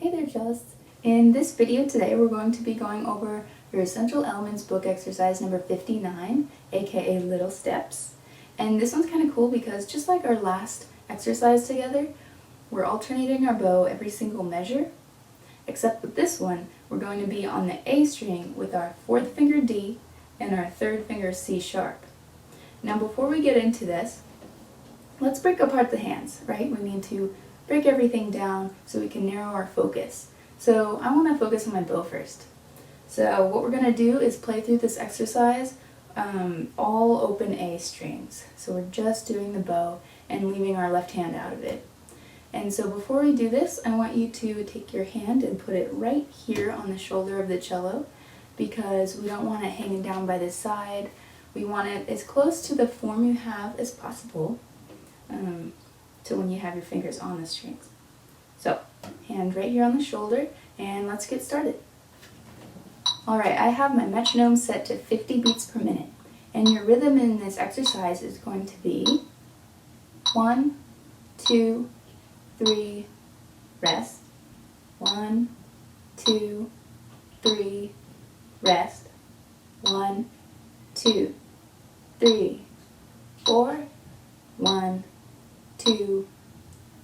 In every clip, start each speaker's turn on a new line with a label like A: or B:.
A: Hey there, Cellists! In this video today, we're going to be going over your Essential Elements book exercise number 59, aka Little Steps. And this one's kind of cool because just like our last exercise together, we're alternating our bow every single measure, except with this one, we're going to be on the A string with our fourth finger D and our third finger C sharp. Now before we get into this, let's break apart the hands, right? We need to break everything down so we can narrow our focus. So I want to focus on my bow first. So what we're going to do is play through this exercise all open A strings. So we're just doing the bow and leaving our left hand out of it. And so before we do this, I want you to take your hand and put it right here on the shoulder of the cello, because we don't want it hanging down by the side. We want it as close to the form you have as possible. To when you have your fingers on the strings. So, hand right here on the shoulder, and let's get started. Alright, I have my metronome set to 50 beats per minute, and your rhythm in this exercise is going to be 1, 2, 3, rest, 1, 2, 3, rest, 1, 2, 3, 4, 1, 2,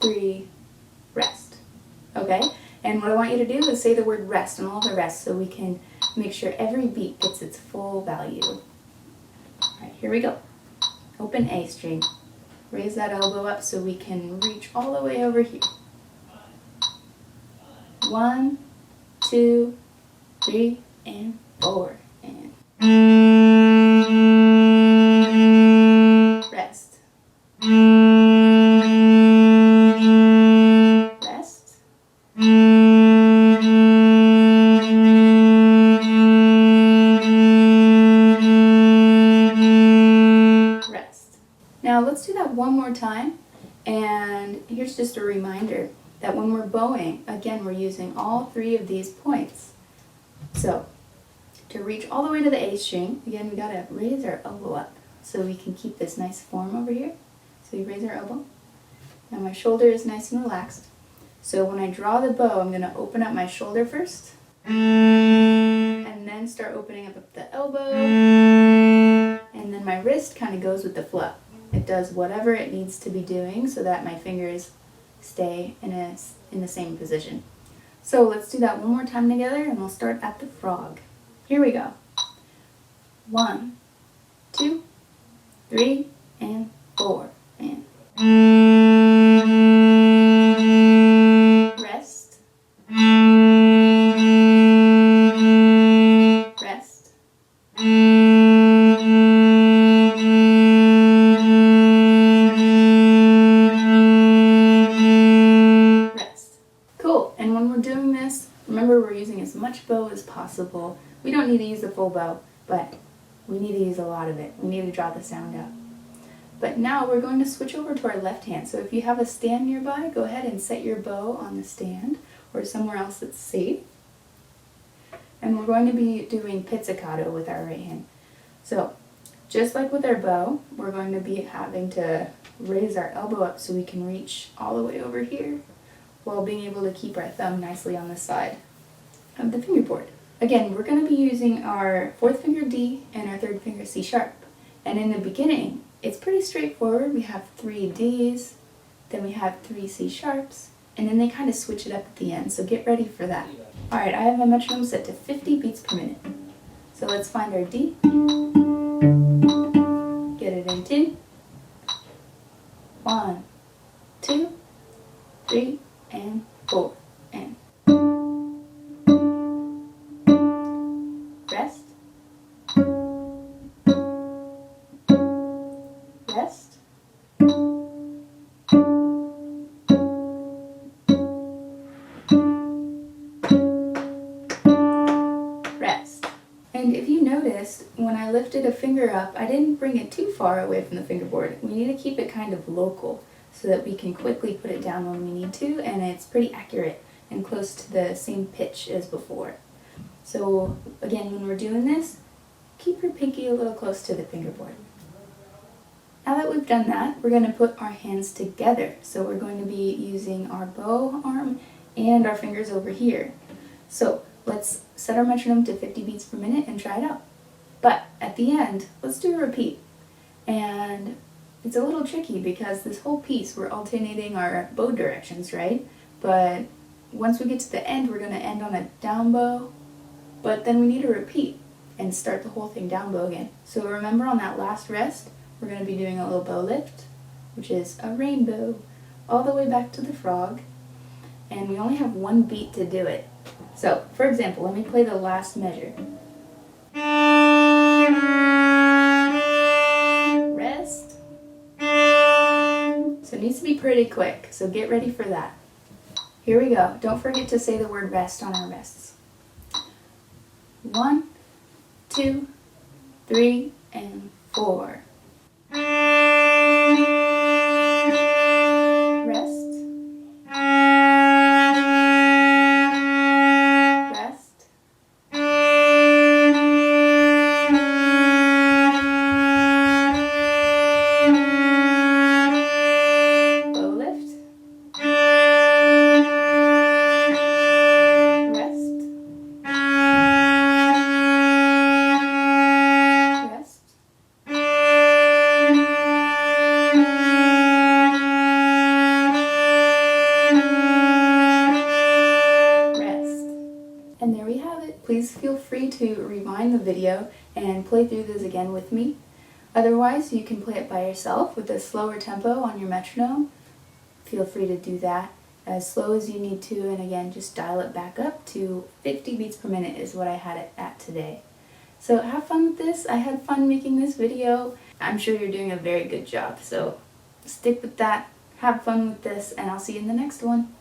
A: 3, rest. Okay? And what I want you to do is say the word rest and all the rest so we can make sure every beat gets its full value. Alright, here we go. Open A string. Raise that elbow up so we can reach all the way over here. 1, 2, 3, and 4. And rest. Rest. Rest. Now let's do that one more time, and here's just a reminder that when we're bowing, again, we're using all three of these points. So to reach all the way to the A string, again, we gotta raise our elbow up so we can keep this nice form over here. So you raise our elbow. Now my shoulder is nice and relaxed. So when I draw the bow, I'm going to open up my shoulder first, and then start opening up the elbow, and then my wrist kind of goes with the flow. It does whatever it needs to be doing so that my fingers stay in the same position. So let's do that one more time together, and we'll start at the frog. Here we go. 1, 2, 3, and 4, and rest, rest, rest. Cool. And when we're doing this, remember we're using as much bow as possible. We don't need to use the full bow, but we need to use a lot of it. We need to draw the sound out. But now we're going to switch over to our left hand. So if you have a stand nearby, go ahead and set your bow on the stand or somewhere else that's safe. And we're going to be doing pizzicato with our right hand. So just like with our bow, we're going to be having to raise our elbow up so we can reach all the way over here while being able to keep our thumb nicely on the side of the fingerboard. Again, we're going to be using our fourth finger D and our third finger C sharp. And in the beginning, it's pretty straightforward. We have 3 Ds, then we have 3 C sharps, and then they kind of switch it up at the end, so get ready for that. Alright, I have my metronome set to 50 beats per minute. So let's find our D, get it in 2, 1, 2, 3, and 4, and rest, rest, rest. And if you noticed, when I lifted a finger up, I didn't bring it too far away from the fingerboard. We need to keep it kind of local so that we can quickly put it down when we need to, and it's pretty accurate and close to the same pitch as before. So again, when we're doing this, keep your pinky a little close to the fingerboard. Now that we've done that, we're going to put our hands together. So we're going to be using our bow arm and our fingers over here. So let's set our metronome to 50 beats per minute and try it out. But at the end, let's do a repeat. And it's a little tricky because this whole piece we're alternating our bow directions, right? But once we get to the end, we're going to end on a down bow, but then we need to repeat and start the whole thing down bow again. So remember, on that last rest, we're going to be doing a little bow lift, which is a rainbow, all the way back to the frog, and we only have one beat to do it. So, for example, let me play the last measure. Rest. So it needs to be pretty quick, so get ready for that. Here we go. Don't forget to say the word rest on our rests. 1, 2, 3, and 4. Rest. Rest. Bow lift. Rest. Rest. Rest. And there we have it. Please feel free to rewind the video and play through this again with me. Otherwise, you can play it by yourself with a slower tempo on your metronome. Feel free to do that as slow as you need to, and again, just dial it back up to 50 beats per minute is what I had it at today. So have fun with this. I had fun making this video. I'm sure you're doing a very good job, so stick with that, have fun with this, and I'll see you in the next one.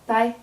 A: Bye.